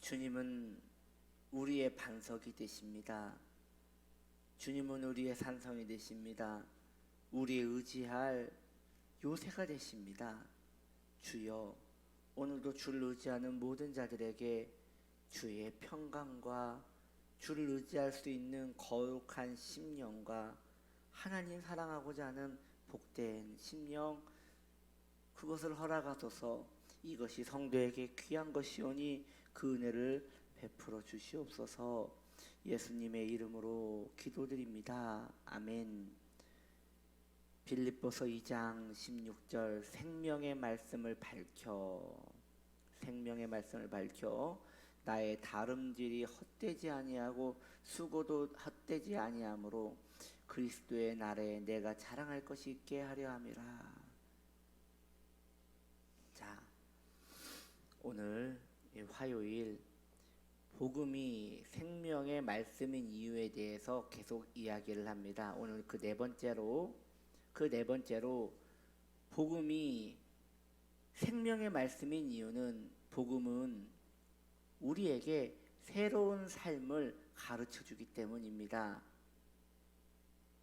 주님은 우리의 반석이 되십니다. 주님은 우리의 산성이 되십니다. 우리의 의지할 요새가 되십니다. 주여, 오늘도 주를 의지하는 모든 자들에게 주의 평강과 주를 의지할 수 있는 거룩한 심령과 하나님 사랑하고자 하는 복된 심령, 그것을 허락하소서. 이것이 성도에게 귀한 것이오니 그 은혜를 베풀어 주시옵소서. 예수님의 이름으로 기도드립니다. 아멘. 빌립보서 2장 16절 생명의 말씀을 밝혀 나의 다름질이 헛되지 아니하고 수고도 헛되지 아니하므로 그리스도의 날에 내가 자랑할 것이 있게 하려 함이라. 자, 오늘 화요일 복음이 생명의 말씀인 이유에 대해서 계속 이야기를 합니다. 오늘 그 네 번째로 복음이 생명의 말씀인 이유는, 복음은 우리에게 새로운 삶을 가르쳐 주기 때문입니다.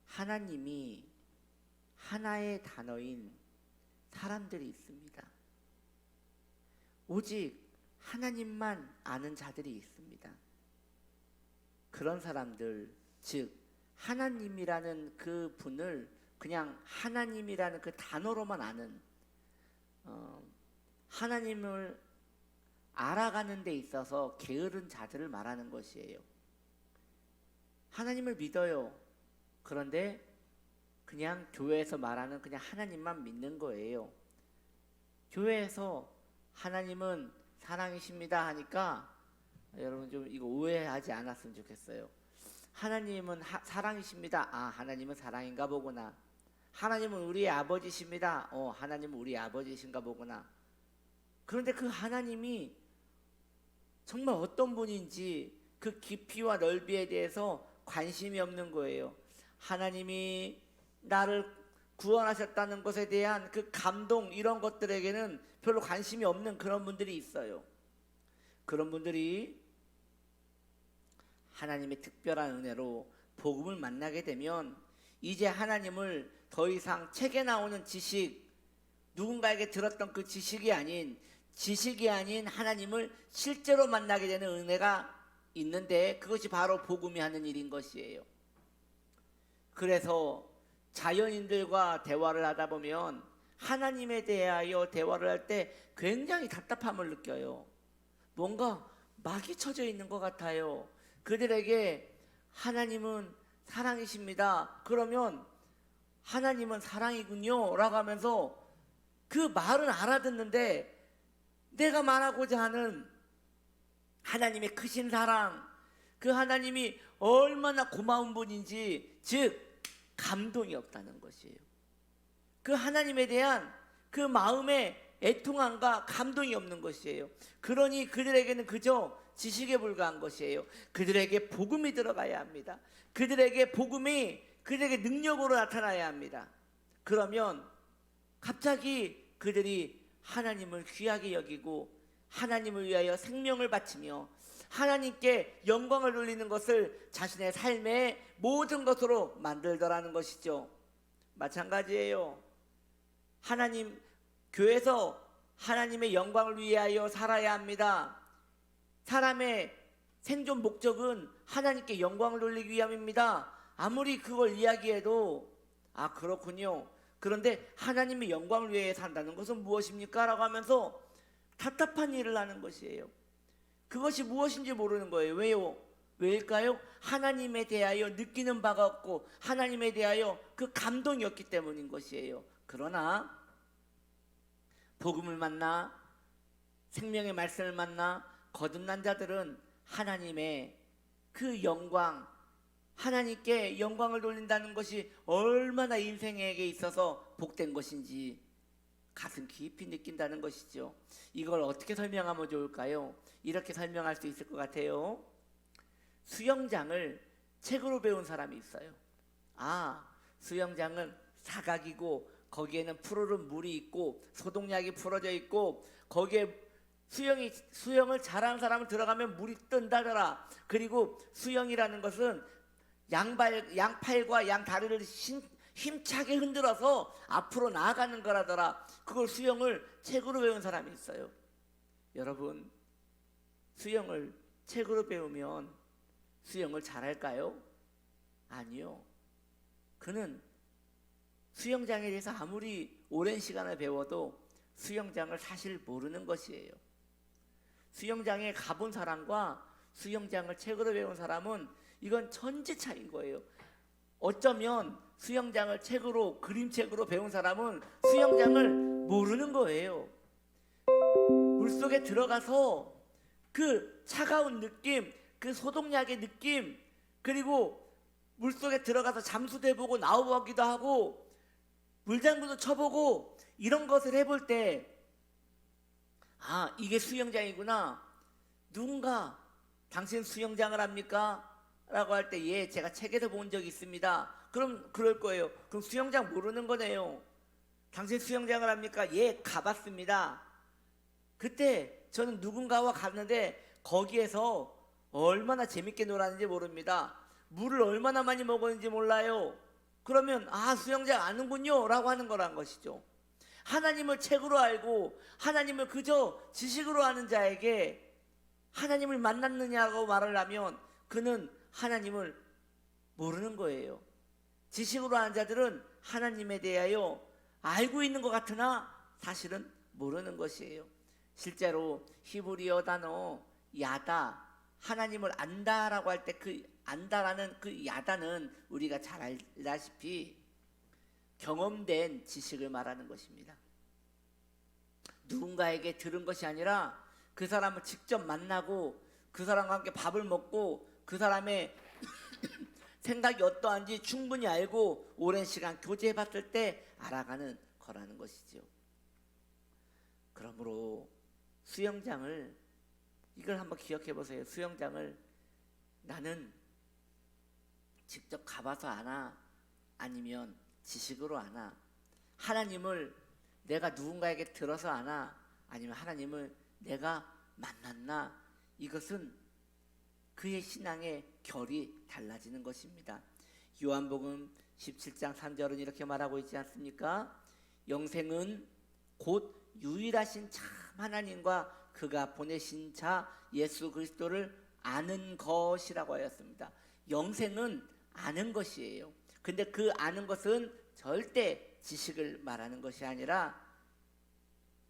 하나님이 하나의 단어인 사람들이 있습니다. 오직 하나님만 아는 자들이 있습니다. 그런 사람들, 즉 하나님이라는 그 분을 그냥 하나님이라는 그 단어로만 아는, 하나님을 알아가는 데 있어서 게으른 자들을 말하는 것이에요. 하나님을 믿어요. 그런데 그냥 교회에서 말하는 그냥 하나님만 믿는 거예요. 교회에서 하나님은 사랑이십니다 하니까 여러분 좀 이거 오해하지 않았으면 좋겠어요. 하나님은 사랑이십니다. 아, 하나님은 사랑인가 보구나. 하나님은 우리의 아버지십니다. 하나님은 우리 아버지신가 보구나. 그런데 그 하나님이 정말 어떤 분인지 그 깊이와 넓이에 대해서 관심이 없는 거예요. 하나님이 나를 구원하셨다는 것에 대한 그 감동, 이런 것들에게는 별로 관심이 없는 그런 분들이 있어요. 그런 분들이 하나님의 특별한 은혜로 복음을 만나게 되면 이제 하나님을 더 이상 책에 나오는 지식, 누군가에게 들었던 그 지식이 아닌 하나님을 실제로 만나게 되는 은혜가 있는데, 그것이 바로 복음이 하는 일인 것이에요. 그래서 자연인들과 대화를 하다 보면 하나님에 대하여 대화를 할 때 굉장히 답답함을 느껴요. 뭔가 막이 쳐져 있는 것 같아요. 그들에게 하나님은 사랑이십니다, 그러면 하나님은 사랑이군요 라고 하면서 그 말은 알아듣는데, 내가 말하고자 하는 하나님의 크신 사랑, 그 하나님이 얼마나 고마운 분인지, 즉 감동이 없다는 것이에요. 그 하나님에 대한 그 마음의 애통함과 감동이 없는 것이에요. 그러니 그들에게는 그저 지식에 불과한 것이에요. 그들에게 복음이 들어가야 합니다. 그들에게 복음이 그들에게 능력으로 나타나야 합니다. 그러면 갑자기 그들이 하나님을 귀하게 여기고 하나님을 위하여 생명을 바치며 하나님께 영광을 돌리는 것을 자신의 삶의 모든 것으로 만들더라는 것이죠. 마찬가지예요. 하나님, 교회에서 하나님의 영광을 위하여 살아야 합니다. 사람의 생존 목적은 하나님께 영광을 돌리기 위함입니다. 아무리 그걸 이야기해도 아, 그렇군요. 그런데 하나님의 영광을 위해 산다는 것은 무엇입니까? 라고 하면서 답답한 일을 하는 것이에요. 그것이 무엇인지 모르는 거예요. 왜요? 왜일까요? 하나님에 대하여 느끼는 바가 없고 하나님에 대하여 그 감동이 없기 때문인 것이에요. 그러나 복음을 만나, 생명의 말씀을 만나 거듭난 자들은 하나님의 그 영광, 하나님께 영광을 돌린다는 것이 얼마나 인생에게 있어서 복된 것인지 가슴 깊이 느낀다는 것이죠. 이걸 어떻게 설명하면 좋을까요? 이렇게 설명할 수 있을 것 같아요. 수영장을 책으로 배운 사람이 있어요. 아, 수영장은 사각이고 거기에는 푸르른 물이 있고 소독약이 풀어져 있고 거기에 수영을 잘하는 사람은 들어가면 물이 뜬다더라. 그리고 수영이라는 것은 양팔과 양다리를 힘차게 흔들어서 앞으로 나아가는 거라더라. 그걸 수영을 책으로 배운 사람이 있어요. 여러분, 수영을 책으로 배우면 수영을 잘할까요? 아니요. 그는 수영장에 대해서 아무리 오랜 시간을 배워도 수영장을 사실 모르는 것이에요. 수영장에 가본 사람과 수영장을 책으로 배운 사람은 이건 천지 차이인 거예요. 어쩌면 수영장을 책으로, 그림책으로 배운 사람은 수영장을 모르는 거예요. 물속에 들어가서 그 차가운 느낌, 그 소독약의 느낌, 그리고 물속에 들어가서 잠수도 해보고 나오기도 하고 물장구도 쳐보고 이런 것을 해볼 때, 아, 이게 수영장이구나. 누군가 당신 수영장을 합니까? 라고 할 때, 예, 제가 책에서 본 적이 있습니다. 그럼 그럴 거예요. 그럼 수영장 모르는 거네요. 당신 수영장을 합니까? 예, 가봤습니다. 그때 저는 누군가와 갔는데 거기에서 얼마나 재밌게 놀았는지 모릅니다. 물을 얼마나 많이 먹었는지 몰라요. 그러면 아, 수영장 아는군요 라고 하는 거란 것이죠. 하나님을 책으로 알고 하나님을 그저 지식으로 아는 자에게 하나님을 만났느냐고 말을 하면 그는 하나님을 모르는 거예요. 지식으로 아는 자들은 하나님에 대하여 알고 있는 것 같으나 사실은 모르는 것이에요. 실제로 히브리어 단어 야다, 하나님을 안다라고 할 때 그 안다라는 그 야다는 우리가 잘 알다시피 경험된 지식을 말하는 것입니다. 누군가에게 들은 것이 아니라 그 사람을 직접 만나고 그 사람과 함께 밥을 먹고 그 사람의 생각이 어떠한지 충분히 알고 오랜 시간 교제해 봤을 때 알아가는 거라는 것이죠. 그러므로 수영장을, 이걸 한번 기억해 보세요. 수영장을 나는 직접 가봐서 아나, 아니면 지식으로 아나, 하나님을 내가 누군가에게 들어서 아나, 아니면 하나님을 내가 만났나, 이것은 그의 신앙의 결이 달라지는 것입니다. 요한복음 17장 3절은 이렇게 말하고 있지 않습니까? 영생은 곧 유일하신 참 하나님과 그가 보내신 자 예수 그리스도를 아는 것이라고 하였습니다. 영생은 아는 것이에요. 근데 그 아는 것은 절대 지식을 말하는 것이 아니라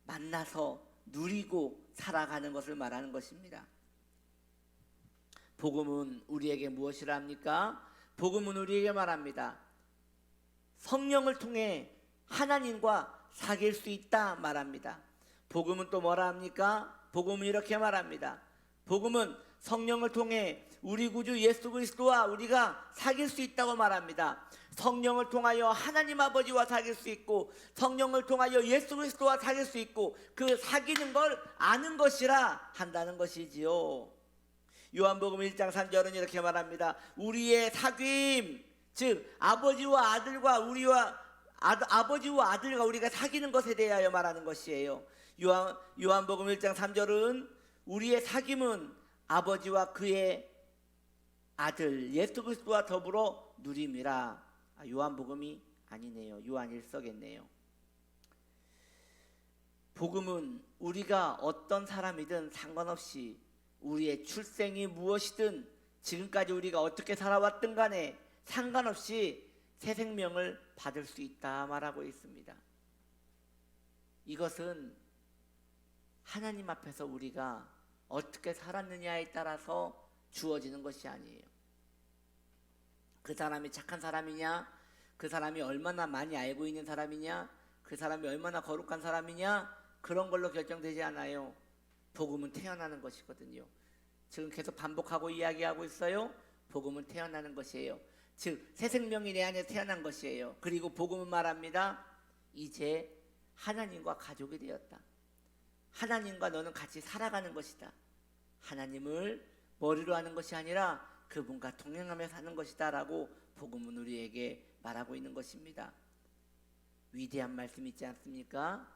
만나서 누리고 살아가는 것을 말하는 것입니다. 복음은 우리에게 무엇이라 합니까? 복음은 우리에게 말합니다. 성령을 통해 하나님과 사귈 수 있다 말합니다. 복음은 또 뭐라 합니까? 복음은 이렇게 말합니다. 복음은 성령을 통해 우리 구주 예수 그리스도와 우리가 사귈 수 있다고 말합니다. 성령을 통하여 하나님 아버지와 사귈 수 있고 성령을 통하여 예수 그리스도와 사귈 수 있고 그 사귀는 걸 아는 것이라 한다는 것이지요. 요한복음 1장 3절은 이렇게 말합니다. 우리의 사귐, 즉 아버지와 아들과 아버지와 아들과 우리가 사귀는 것에 대하여 말하는 것이에요. 요한복음 1장 3절은 우리의 사귐은 아버지와 그의 아들 예수 그리스도와 더불어 누림이라. 요한복음이 아니네요. 요한일서겠네요. 복음은 우리가 어떤 사람이든 상관없이 우리의 출생이 무엇이든 지금까지 우리가 어떻게 살아왔든 간에 상관없이 새 생명을 받을 수 있다 말하고 있습니다. 이것은 하나님 앞에서 우리가 어떻게 살았느냐에 따라서 주어지는 것이 아니에요. 그 사람이 착한 사람이냐, 그 사람이 얼마나 많이 알고 있는 사람이냐, 그 사람이 얼마나 거룩한 사람이냐, 그런 걸로 결정되지 않아요. 복음은 태어나는 것이거든요. 지금 계속 반복하고 이야기하고 있어요. 복음은 태어나는 것이에요. 즉 새 생명이 내 안에 태어난 것이에요. 그리고 복음은 말합니다. 이제 하나님과 가족이 되었다. 하나님과 너는 같이 살아가는 것이다. 하나님을 머리로 하는 것이 아니라 그분과 동행하며 사는 것이다 라고 복음은 우리에게 말하고 있는 것입니다. 위대한 말씀 있지 않습니까?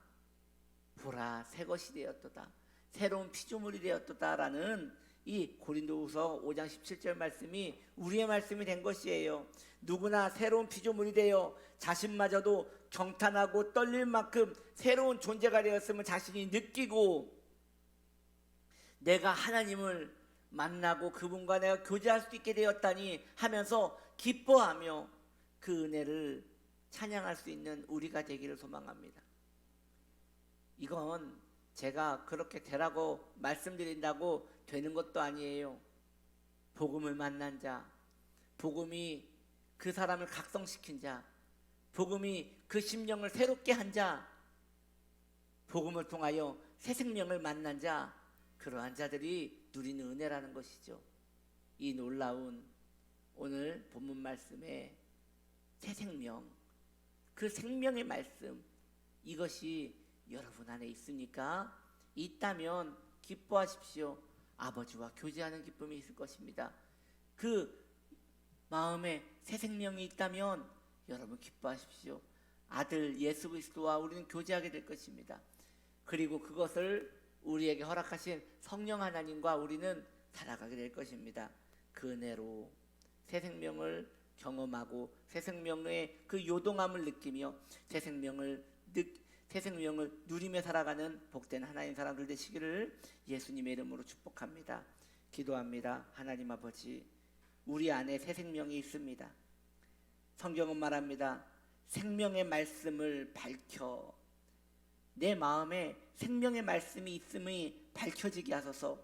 보라 새 것이 되었도다. 새로운 피조물이 되었다라는 이 고린도후서 5장 17절 말씀이 우리의 말씀이 된 것이에요. 누구나 새로운 피조물이 되어 자신마저도 경탄하고 떨릴 만큼 새로운 존재가 되었음을 자신이 느끼고 내가 하나님을 만나고 그분과 내가 교제할 수 있게 되었다니 하면서 기뻐하며 그 은혜를 찬양할 수 있는 우리가 되기를 소망합니다. 이건 제가 그렇게 되라고 말씀드린다고 되는 것도 아니에요. 복음을 만난 자, 복음이 그 사람을 각성시킨 자, 복음이 그 심령을 새롭게 한 자, 복음을 통하여 새 생명을 만난 자, 그러한 자들이 누리는 은혜라는 것이죠. 이 놀라운 오늘 본문 말씀에 새 생명, 그 생명의 말씀, 이것이 여러분 안에 있습니까? 있다면 기뻐하십시오. 아버지와 교제하는 기쁨이 있을 것입니다. 그 마음에 새 생명이 있다면 여러분 기뻐하십시오. 아들 예수 그리스도와 우리는 교제하게 될 것입니다. 그리고 그것을 우리에게 허락하신 성령 하나님과 우리는 살아가게 될 것입니다. 그 은혜로 새 생명을 경험하고 새 생명의 그 요동함을 느끼며 새 생명을 누리며 살아가는 복된 하나님 사람들 되시기를 예수님의 이름으로 축복합니다. 기도합니다. 하나님 아버지, 우리 안에 새 생명이 있습니다. 성경은 말합니다. 생명의 말씀을 밝혀 내 마음에 생명의 말씀이 있음이 밝혀지게 하소서.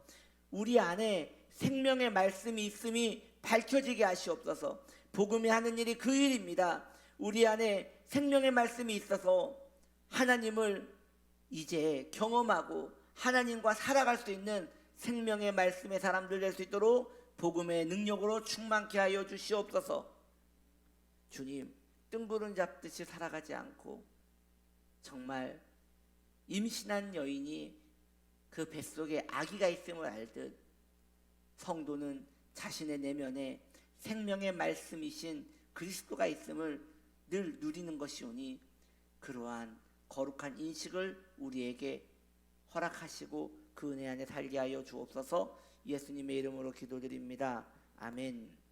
우리 안에 생명의 말씀이 있음이 밝혀지게 하시옵소서. 복음이 하는 일이 그 일입니다. 우리 안에 생명의 말씀이 있어서 하나님을 이제 경험하고 하나님과 살아갈 수 있는 생명의 말씀의 사람들 될 수 있도록 복음의 능력으로 충만케 하여 주시옵소서. 주님, 뜬구름 잡듯이 살아가지 않고 정말 임신한 여인이 그 뱃속에 아기가 있음을 알듯 성도는 자신의 내면에 생명의 말씀이신 그리스도가 있음을 늘 누리는 것이오니 그러한 거룩한 인식을 우리에게 허락하시고 그 은혜 안에 살게 하여 주옵소서. 예수님의 이름으로 기도드립니다. 아멘.